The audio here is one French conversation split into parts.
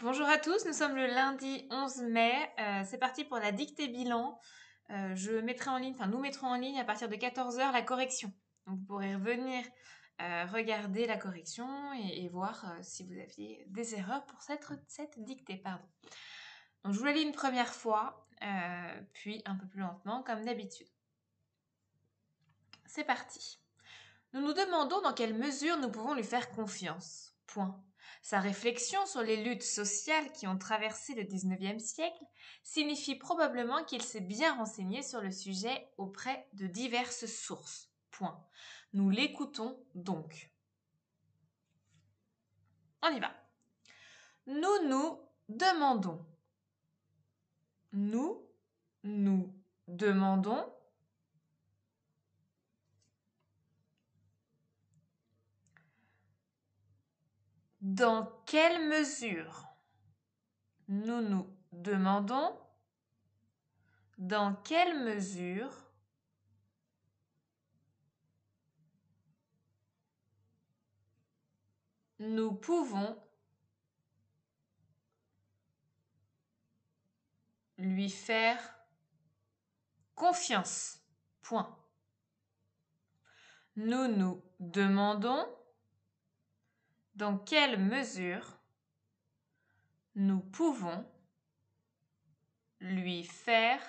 Bonjour à tous, nous sommes le lundi 11 mai. C'est parti pour la dictée bilan. Nous mettrons en ligne à partir de 14 heures la correction. Donc vous pourrez revenir regarder la correction et voir si vous aviez des erreurs pour cette dictée. Pardon. Donc je vous la lis une première fois, puis un peu plus lentement comme d'habitude. C'est parti. Nous nous demandons dans quelle mesure nous pouvons lui faire confiance. Point. Sa réflexion sur les luttes sociales qui ont traversé le XIXe siècle signifie probablement qu'il s'est bien renseigné sur le sujet auprès de diverses sources. Point. Nous l'écoutons donc. On y va. Nous nous demandons. Nous nous demandons. Dans quelle mesure nous nous demandons dans quelle mesure nous pouvons lui faire confiance. Point. Nous nous demandons dans quelle mesure nous pouvons lui faire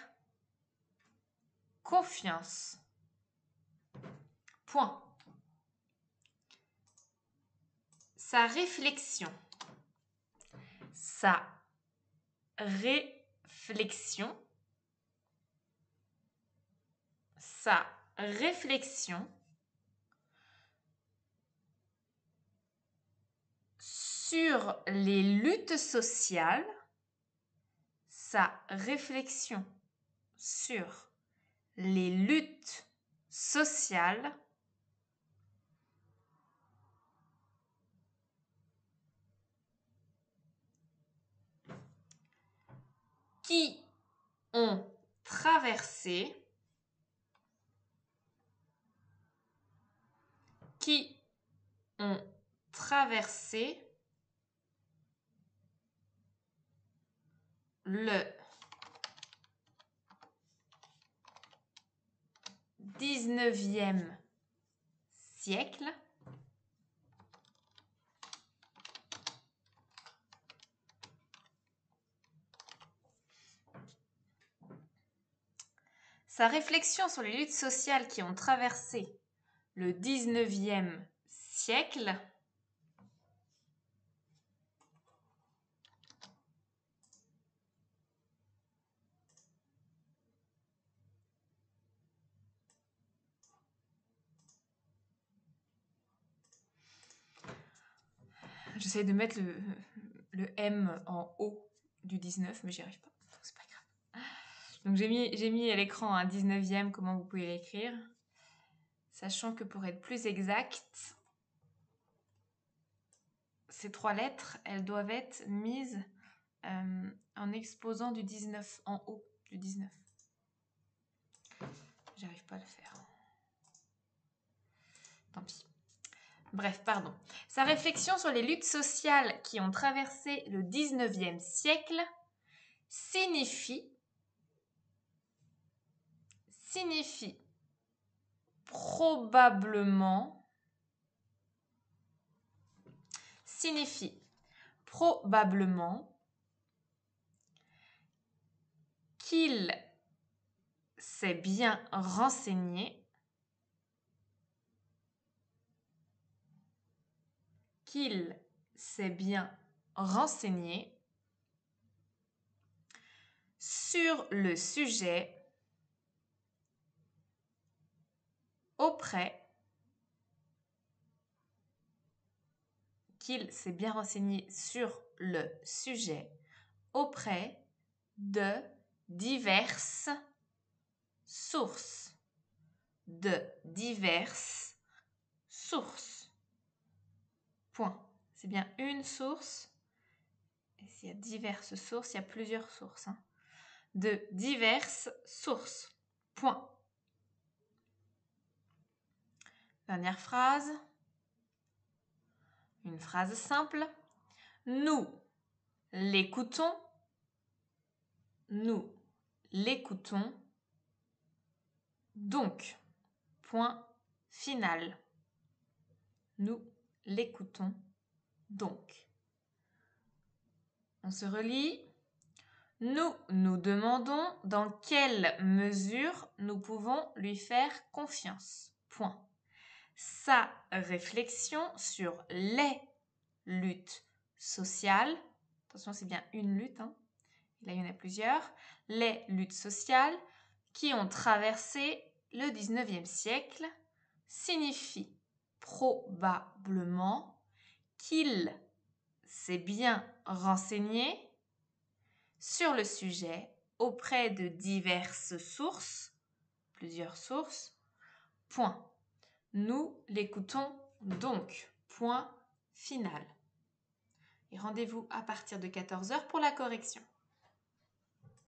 confiance. Point. Sa réflexion. Sa réflexion. Sa réflexion sur les luttes sociales. Sa réflexion sur les luttes sociales qui ont traversé le XIXe siècle. Sa réflexion sur les luttes sociales qui ont traversé le XIXe siècle J'essaie de mettre le M en haut du 19, mais j'y arrive pas. C'est pas grave. Donc j'ai mis à l'écran un 19e, comment vous pouvez l'écrire. Sachant que pour être plus exact, ces 3 lettres, elles doivent être mises en exposant du 19, en haut du 19. J'arrive pas à le faire. Tant pis. Bref, pardon. Sa réflexion sur les luttes sociales qui ont traversé le XIXe siècle signifie probablement qu'il s'est bien renseigné sur le sujet auprès de diverses sources. Point. C'est bien une source. Et s'il y a diverses sources, il y a plusieurs sources. De diverses sources. Point. Dernière phrase. Une phrase simple. Nous l'écoutons. Nous l'écoutons. Donc, point final. Nous l'écoutons donc. On se relit. Nous nous demandons dans quelle mesure nous pouvons lui faire confiance. Point. Sa réflexion sur les luttes sociales, attention c'est bien une lutte, hein. Là il y en a plusieurs, les luttes sociales qui ont traversé le 19e siècle signifie probablement qu'il s'est bien renseigné sur le sujet auprès de diverses sources, plusieurs sources, point. Nous l'écoutons donc, point final. Et rendez-vous à partir de 14h pour la correction.